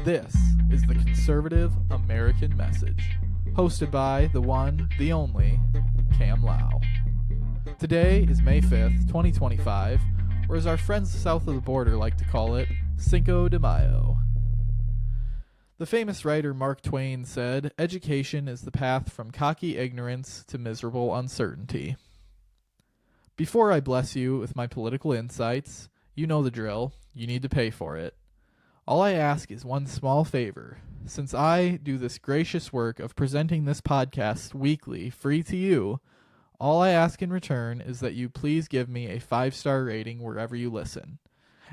This is the Conservative American Message, hosted by the one, the only, Cam Lau. Today is May 5th, 2025, or as our friends south of the border like to call it, Cinco de Mayo. The famous writer Mark Twain said, "Education is the path from cocky ignorance to miserable uncertainty." Before I bless you with my political insights, you know the drill. You need to pay for it. All I ask is one small favor. Since I do this gracious work of presenting this podcast weekly, free to you, all I ask in return is that you please give me a 5-star rating wherever you listen.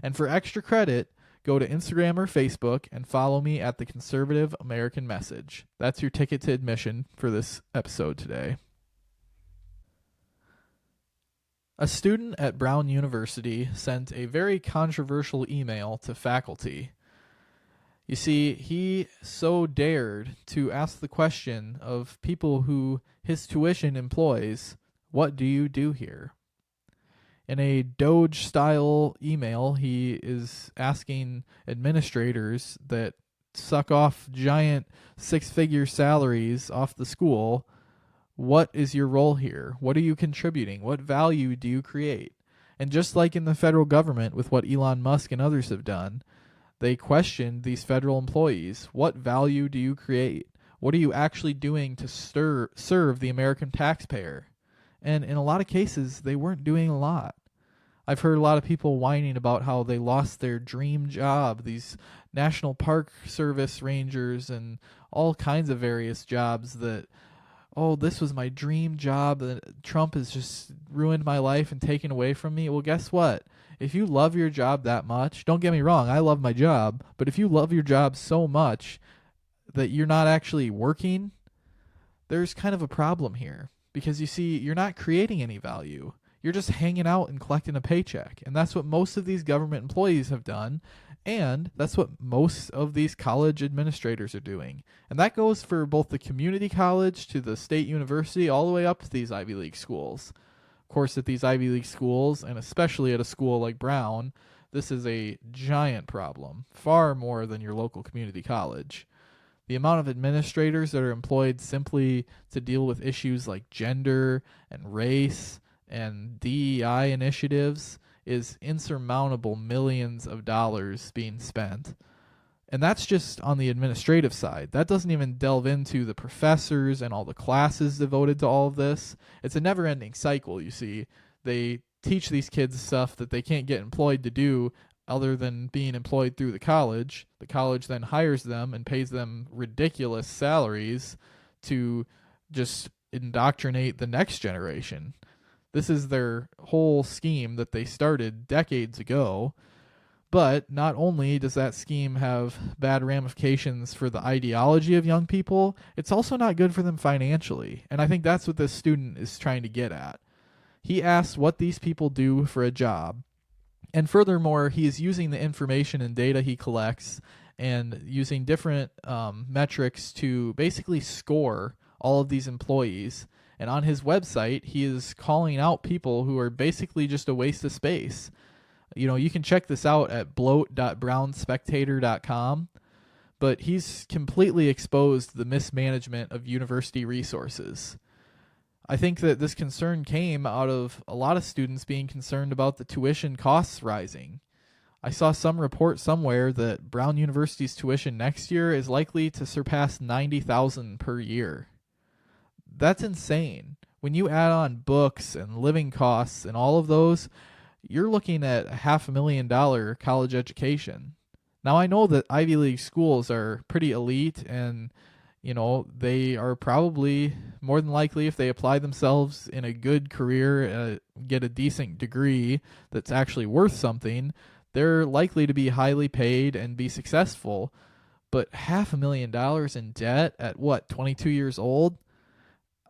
And for extra credit, go to Instagram or Facebook and follow me at the Conservative American Message. That's your ticket to admission for this episode today. A student at Brown University sent a very controversial email to faculty. You see, he so dared to ask the question of people who his tuition employs, "What do you do here?" In a Doge-style email, he is asking administrators that suck off giant 6-figure salaries off the school, what is your role here? What are you contributing? What value do you create? And just like in the federal government with what Elon Musk and others have done, they questioned these federal employees. What value do you create? What are you actually doing to serve the American taxpayer? And in a lot of cases, they weren't doing a lot. I've heard a lot of people whining about how they lost their dream job, these National Park Service rangers and all kinds of various jobs that, oh, this was my dream job that Trump has just ruined my life and taken away from me. Well, guess what? If you love your job that much, don't get me wrong, I love my job, but if you love your job so much that you're not actually working, there's kind of a problem here. Because you see, you're not creating any value. You're just hanging out and collecting a paycheck. And that's what most of these government employees have done. And that's what most of these college administrators are doing. And that goes for both the community college to the state university, all the way up to these Ivy League schools. Of course, at these Ivy League schools, and especially at a school like Brown, this is a giant problem, far more than your local community college. The amount of administrators that are employed simply to deal with issues like gender and race and DEI initiatives is insurmountable, millions of dollars being spent. And that's just on the administrative side. That doesn't even delve into the professors and all the classes devoted to all of this. It's a never-ending cycle, you see. They teach these kids stuff that they can't get employed to do other than being employed through the college. The college then hires them and pays them ridiculous salaries to just indoctrinate the next generation. This is their whole scheme that they started decades ago. But not only does that scheme have bad ramifications for the ideology of young people, it's also not good for them financially. And I think that's what this student is trying to get at. He asks what these people do for a job. And furthermore, he is using the information and data he collects and using different metrics to basically score all of these employees. And on his website, he is calling out people who are basically just a waste of space. You know, you can check this out at bloat.brownspectator.com, but he's completely exposed the mismanagement of university resources. I think that this concern came out of a lot of students being concerned about the tuition costs rising. I saw some report somewhere that Brown University's tuition next year is likely to surpass $90,000 per year. That's insane. When you add on books and living costs and all of those, you're looking at a $500,000 college education. Now, I know that Ivy League schools are pretty elite and, you know, they are probably more than likely, if they apply themselves in a good career, get a decent degree that's actually worth something, they're likely to be highly paid and be successful. But $500,000 in debt at 22 years old?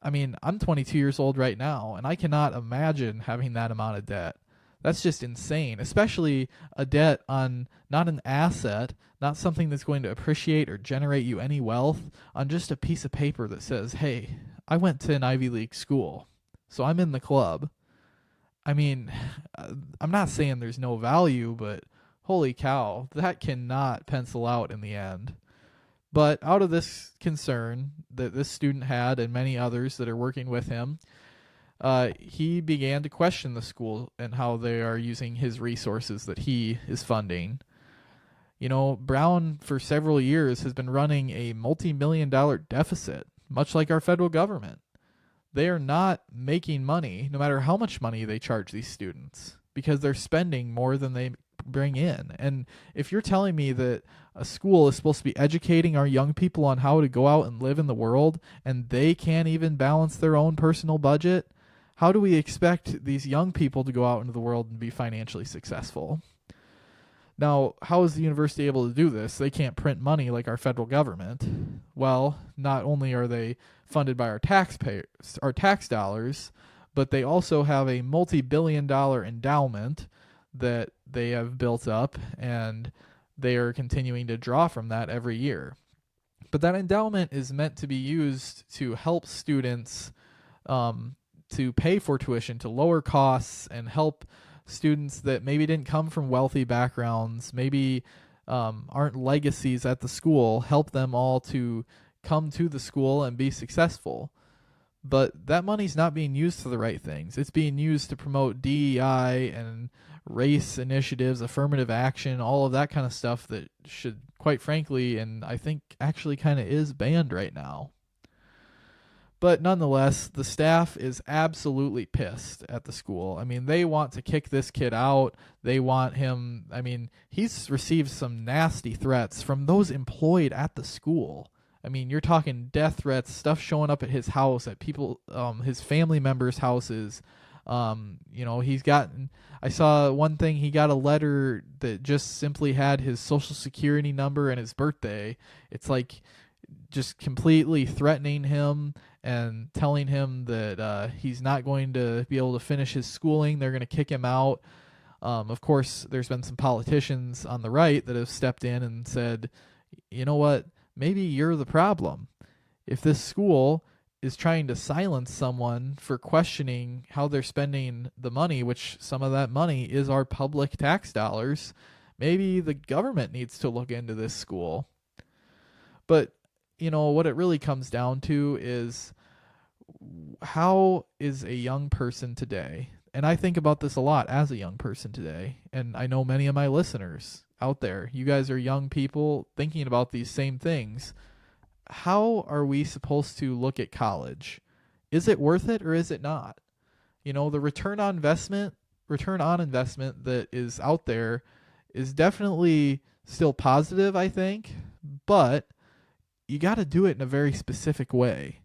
I mean, I'm 22 years old right now, and I cannot imagine having that amount of debt. That's just insane, especially a debt on not an asset, not something that's going to appreciate or generate you any wealth, on just a piece of paper that says, hey, I went to an Ivy League school, so I'm in the club. I mean, I'm not saying there's no value, but holy cow, that cannot pencil out in the end. But out of this concern that this student had and many others that are working with him, he began to question the school and how they are using his resources that he is funding. You know, Brown for several years has been running a multi-million-dollar deficit, much like our federal government. They are not making money, no matter how much money they charge these students, because they're spending more than they bring in. And if you're telling me that a school is supposed to be educating our young people on how to go out and live in the world, and they can't even balance their own personal budget, how do we expect these young people to go out into the world and be financially successful? Now, how is the university able to do this? They can't print money like our federal government. Well, not only are they funded by our taxpayers, our tax dollars, but they also have a multi-billion-dollar endowment that they have built up, and they are continuing to draw from that every year. But that endowment is meant to be used to help students to pay for tuition, to lower costs, and help students that maybe didn't come from wealthy backgrounds, maybe aren't legacies at the school, help them all to come to the school and be successful. But that money's not being used for the right things. It's being used to promote DEI and race initiatives, affirmative action, all of that kind of stuff that should, quite frankly, and I think actually kind of is banned right now. But nonetheless, the staff is absolutely pissed at the school. I mean, they want to kick this kid out. They want him. I mean, he's received some nasty threats from those employed at the school. I mean, you're talking death threats, stuff showing up at his house, at people, his family members' houses. He's gotten, I saw one thing, he got a letter that just simply had his social security number and his birthday. It's like just completely threatening him and telling him that he's not going to be able to finish his schooling. They're going to kick him out. Of course, there's been some politicians on the right that have stepped in and said, you know what, maybe you're the problem. If this school is trying to silence someone for questioning how they're spending the money, which some of that money is our public tax dollars, maybe the government needs to look into this school. But what it really comes down to is, how is a young person today, and I think about this a lot as a young person today, and I know many of my listeners out there, you guys are young people thinking about these same things. How are we supposed to look at college? Is it worth it or is it not? The return on investment that is out there is definitely still positive, I think, but you got to do it in a very specific way.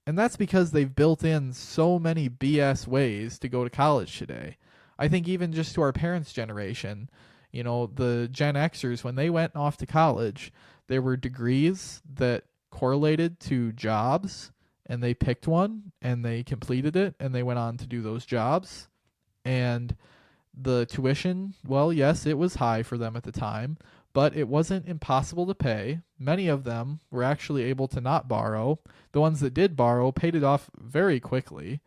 And that's because they've built in so many BS ways to go to college today. I think even just to our parents' generation, the Gen Xers, when they went off to college, there were degrees that correlated to jobs, and they picked one and they completed it and they went on to do those jobs. And the tuition, well, yes, it was high for them at the time, but it wasn't impossible to pay. Many of them were actually able to not borrow. The ones that did borrow paid it off very quickly.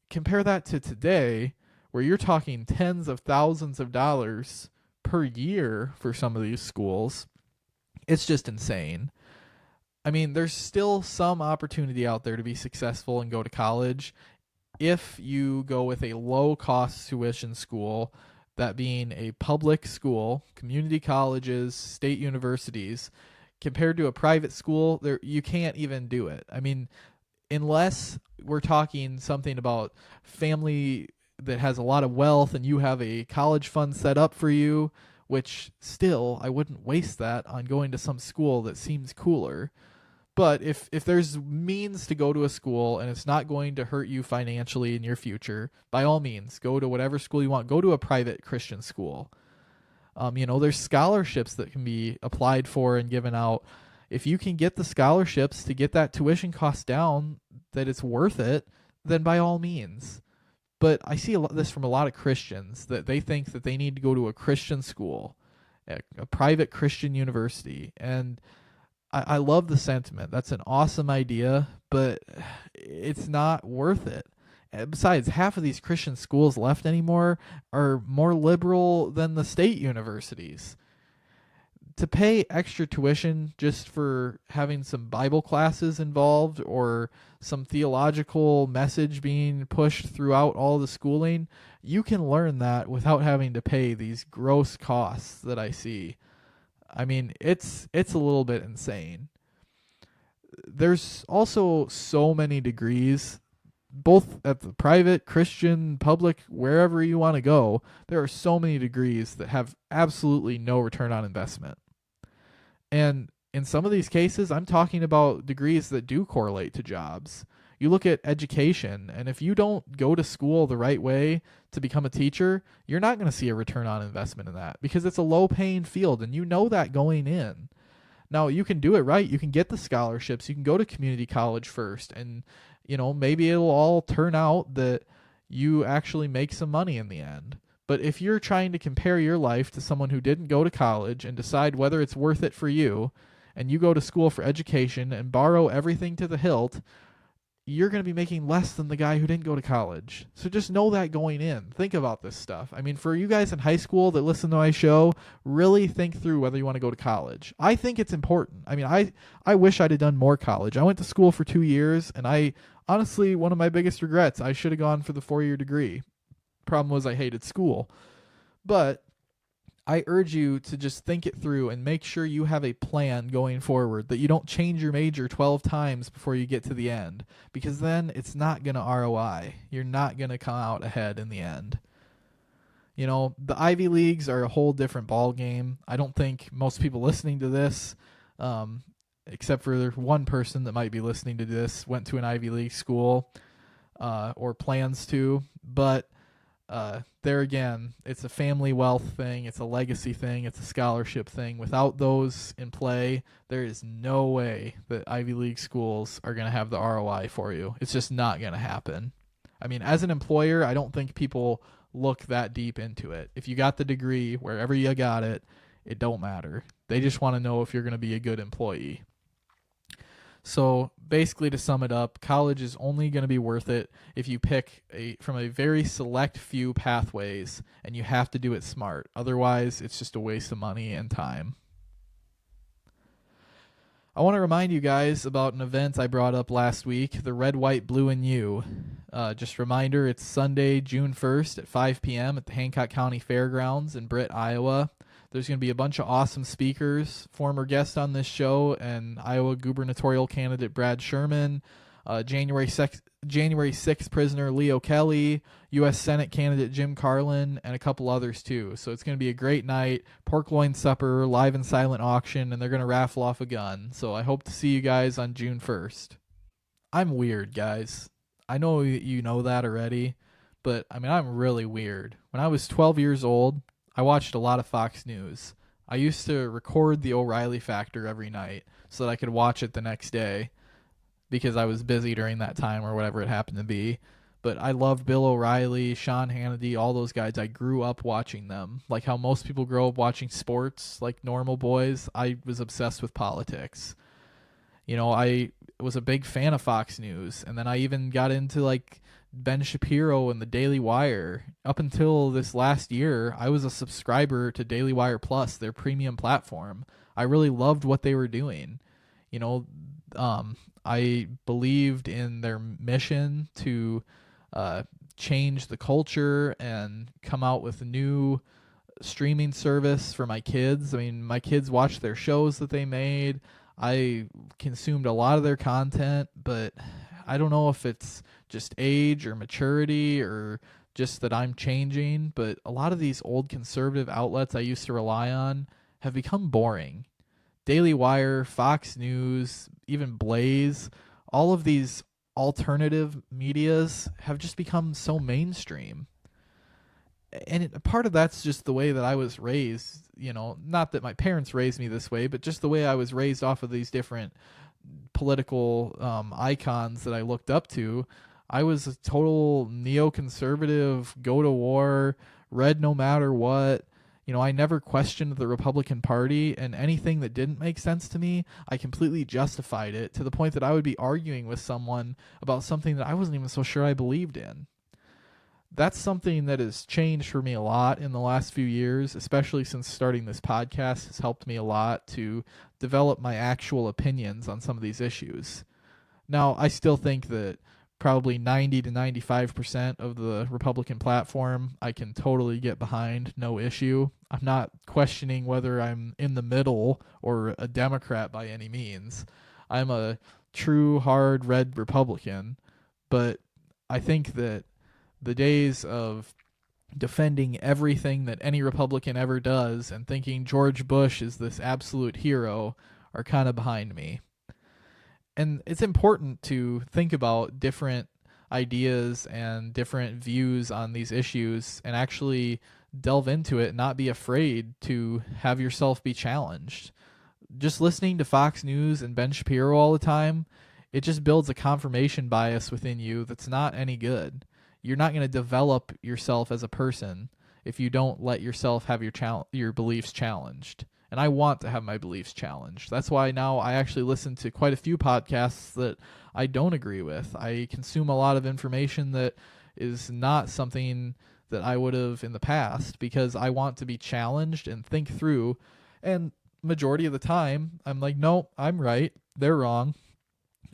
Compare that to today, where you're talking tens of thousands of dollars per year for some of these schools. It's just insane. I mean, there's still some opportunity out there to be successful and go to college if you go with a low-cost tuition school, that being a public school, community colleges, state universities. Compared to a private school, you can't even do it. I mean, unless we're talking something about family that has a lot of wealth and you have a college fund set up for you, which still, I wouldn't waste that on going to some school that seems cooler. But if there's means to go to a school and it's not going to hurt you financially in your future, by all means, go to whatever school you want. Go to a private Christian school. There's scholarships that can be applied for and given out. If you can get the scholarships to get that tuition cost down, that it's worth it, then by all means. But I see this from a lot of Christians, that they think that they need to go to a Christian school, a private Christian university. And I love the sentiment. That's an awesome idea, but it's not worth it. Besides, half of these Christian schools left anymore are more liberal than the state universities. To pay extra tuition just for having some Bible classes involved or some theological message being pushed throughout all the schooling, you can learn that without having to pay these gross costs that I see. I mean, it's a little bit insane. There's also so many degrees, both at the private, Christian, public, wherever you want to go. There are so many degrees that have absolutely no return on investment. And in some of these cases, I'm talking about degrees that do correlate to jobs. You look at education, and if you don't go to school the right way to become a teacher, you're not going to see a return on investment in that because it's a low-paying field, and you know that going in. Now, you can do it right. You can get the scholarships. You can go to community college first, and maybe it'll all turn out that you actually make some money in the end. But if you're trying to compare your life to someone who didn't go to college and decide whether it's worth it for you, and you go to school for education and borrow everything to the hilt, you're going to be making less than the guy who didn't go to college. So just know that going in. Think about this stuff. I mean, for you guys in high school that listen to my show, really think through whether you want to go to college. I think it's important. I mean, I wish I'd have done more college. I went to school for 2 years, and I honestly, one of my biggest regrets, I should have gone for the 4-year degree. Problem was I hated school. But I urge you to just think it through and make sure you have a plan going forward, that you don't change your major 12 times before you get to the end, because then it's not going to ROI. You're not going to come out ahead in the end. The Ivy Leagues are a whole different ball game. I don't think most people listening to this, except for one person that might be listening to this, went to an Ivy League school or plans to, but there again, it's a family wealth thing, it's a legacy thing, it's a scholarship thing. Without those in play, there is no way that Ivy League schools are going to have the ROI for you. It's just not going to happen. I mean, as an employer, I don't think people look that deep into it. If you got the degree, wherever you got it, it don't matter. They just want to know if you're going to be a good employee. So basically, to sum it up, college is only going to be worth it if you pick from a very select few pathways, and you have to do it smart. Otherwise, it's just a waste of money and time. I want to remind you guys about an event I brought up last week, the Red, White, Blue, and You. Just a reminder, it's Sunday, June 1st at 5 p.m. at the Hancock County Fairgrounds in Britt, Iowa. There's going to be a bunch of awesome speakers, former guest on this show, and Iowa gubernatorial candidate Brad Sherman, January 6th prisoner Leo Kelly, U.S. Senate candidate Jim Carlin, and a couple others too. So it's going to be a great night, pork loin supper, live and silent auction, and they're going to raffle off a gun. So I hope to see you guys on June 1st. I'm weird, guys. I know you know that already, but I mean, I'm really weird. When I was 12 years old, I watched a lot of Fox News. I used to record the O'Reilly Factor every night so that I could watch it the next day because I was busy during that time or whatever it happened to be. But I loved Bill O'Reilly, Sean Hannity, all those guys. I grew up watching them. Like how most people grow up watching sports like normal boys, I was obsessed with politics. I was a big fan of Fox News, and then I even got into like Ben Shapiro and the Daily Wire. Up until this last year, I was a subscriber to Daily Wire Plus, their premium platform. I really loved what they were doing. I believed in their mission to change the culture and come out with a new streaming service for my kids. I mean, my kids watched their shows that they made. I consumed a lot of their content, but I don't know if it's just age or maturity or just that I'm changing, but a lot of these old conservative outlets I used to rely on have become boring. Daily Wire, Fox News, even Blaze, all of these alternative medias have just become so mainstream. And part of that's just the way that I was raised, not that my parents raised me this way, but just the way I was raised off of these different political icons that I looked up to. I was a total neoconservative, go to war, read no matter what, I never questioned the Republican Party, and anything that didn't make sense to me, I completely justified it to the point that I would be arguing with someone about something that I wasn't even so sure I believed in. That's something that has changed for me a lot in the last few years, especially since starting this podcast has helped me a lot to develop my actual opinions on some of these issues. Now, I still think that probably 90 to 95% of the Republican platform I can totally get behind, no issue. I'm not questioning whether I'm in the middle or a Democrat by any means. I'm a true hard red Republican, but I think that the days of defending everything that any Republican ever does and thinking George Bush is this absolute hero are kind of behind me. And it's important to think about different ideas and different views on these issues and actually delve into it and not be afraid to have yourself be challenged. Just listening to Fox News and Ben Shapiro all the time, it just builds a confirmation bias within you that's not any good. You're not going to develop yourself as a person if you don't let yourself have your beliefs challenged. And I want to have my beliefs challenged. That's why now I actually listen to quite a few podcasts that I don't agree with. I consume a lot of information that is not something that I would have in the past because I want to be challenged and think through. And majority of the time, I'm like, no, I'm right. They're wrong.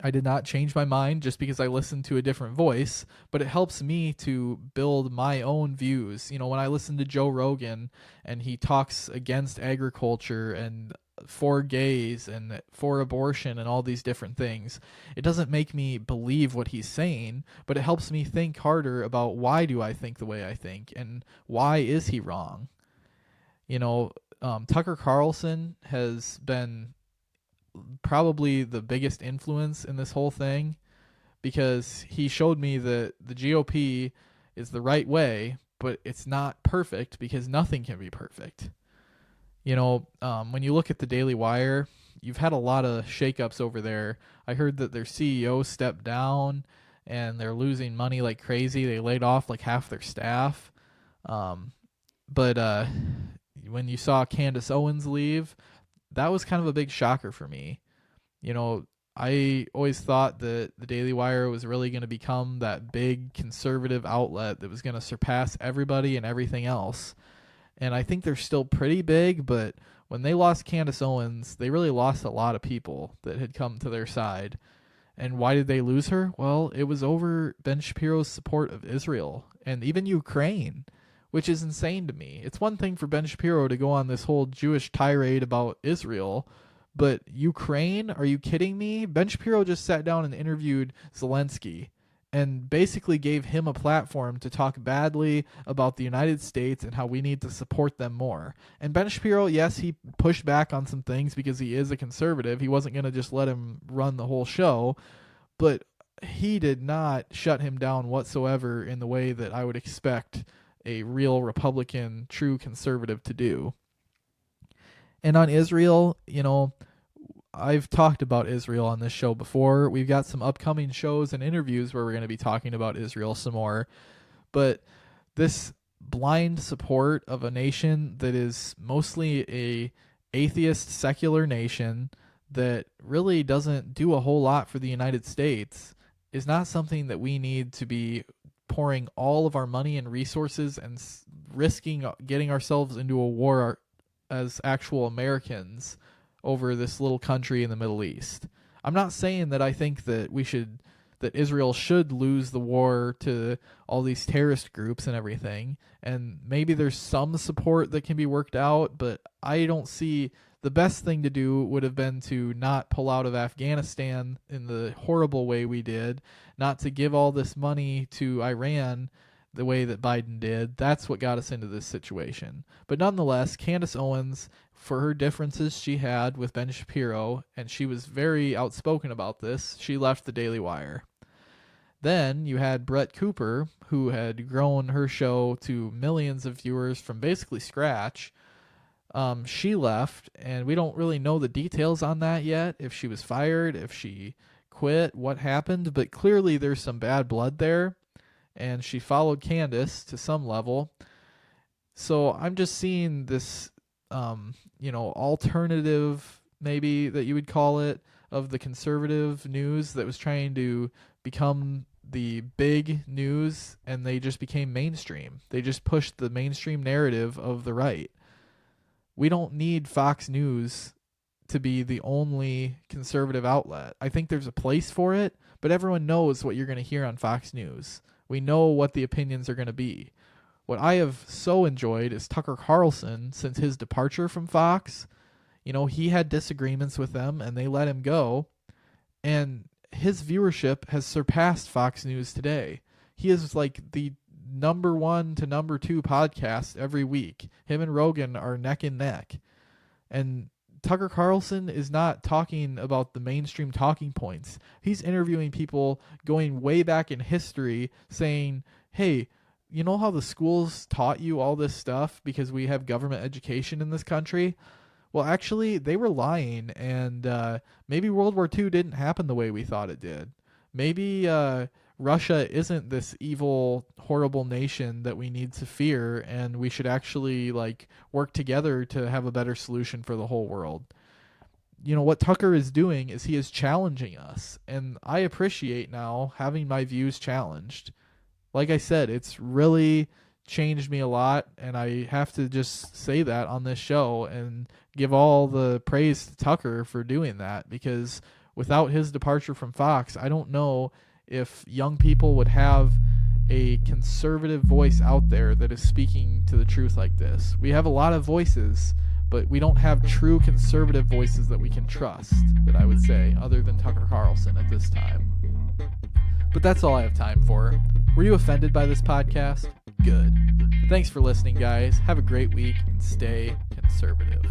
I did not change my mind just because I listened to a different voice, but it helps me to build my own views. When I listen to Joe Rogan and he talks against agriculture and for gays and for abortion and all these different things, it doesn't make me believe what he's saying, but it helps me think harder about why do I think the way I think and why is he wrong. Tucker Carlson has been probably the biggest influence in this whole thing because he showed me that the GOP is the right way, but it's not perfect because nothing can be perfect. When you look at the Daily Wire, you've had a lot of shakeups over there. I heard that their CEO stepped down and they're losing money like crazy. They laid off like half their staff. But when you saw Candace Owens leave, that was kind of a big shocker for me. I always thought that the Daily Wire was really going to become that big conservative outlet that was going to surpass everybody and everything else. And I think they're still pretty big, but when they lost Candace Owens, they really lost a lot of people that had come to their side. And why did they lose her? Well, it was over Ben Shapiro's support of Israel and even Ukraine, which is insane to me. It's one thing for Ben Shapiro to go on this whole Jewish tirade about Israel, but Ukraine? Are you kidding me? Ben Shapiro just sat down and interviewed Zelensky and basically gave him a platform to talk badly about the United States and how we need to support them more. And Ben Shapiro, yes, he pushed back on some things because he is a conservative. He wasn't going to just let him run the whole show, but he did not shut him down whatsoever in the way that I would expect a real Republican, true conservative to do. And on Israel, I've talked about Israel on this show before. We've got some upcoming shows and interviews where we're going to be talking about Israel some more. But this blind support of a nation that is mostly a atheist, secular nation that really doesn't do a whole lot for the United States is not something that we need to be pouring all of our money and resources and risking getting ourselves into a war as actual Americans over this little country in the Middle East. I'm not saying that I think that that Israel should lose the war to all these terrorist groups and everything, and maybe there's some support that can be worked out, but I don't see. The best thing to do would have been to not pull out of Afghanistan in the horrible way we did, not to give all this money to Iran the way that Biden did. That's what got us into this situation. But nonetheless, Candace Owens, for her differences she had with Ben Shapiro, and she was very outspoken about this, she left the Daily Wire. Then you had Brett Cooper, who had grown her show to millions of viewers from basically scratch. She left, and we don't really know the details on that yet, if she was fired, if she quit, what happened, but clearly there's some bad blood there, and she followed Candace to some level. So I'm just seeing this, alternative, maybe that you would call it, of the conservative news that was trying to become the big news, and they just became mainstream. They just pushed the mainstream narrative of the right. We don't need Fox News to be the only conservative outlet. I think there's a place for it, but everyone knows what you're going to hear on Fox News. We know what the opinions are going to be. What I have so enjoyed is Tucker Carlson, since his departure from Fox. He had disagreements with them and they let him go. And his viewership has surpassed Fox News today. He is like the number 1 to number 2 podcast every week. Him and Rogan are neck and neck. And Tucker Carlson is not talking about the mainstream talking points. He's interviewing people going way back in history saying, hey, you know how the schools taught you all this stuff because we have government education in this country? Well, actually, they were lying, and maybe World War II didn't happen the way we thought it did. Maybe Russia isn't this evil, horrible nation that we need to fear, and we should actually work together to have a better solution for the whole world. What Tucker is doing is he is challenging us, and I appreciate now having my views challenged. Like I said, it's really changed me a lot, and I have to just say that on this show and give all the praise to Tucker for doing that, because without his departure from Fox, I don't know if young people would have a conservative voice out there that is speaking to the truth like this. We have a lot of voices, but we don't have true conservative voices that we can trust, that I would say, other than Tucker Carlson at this time. But that's all I have time for. Were you offended by this podcast? Good. Thanks for listening, guys. Have a great week and stay conservative.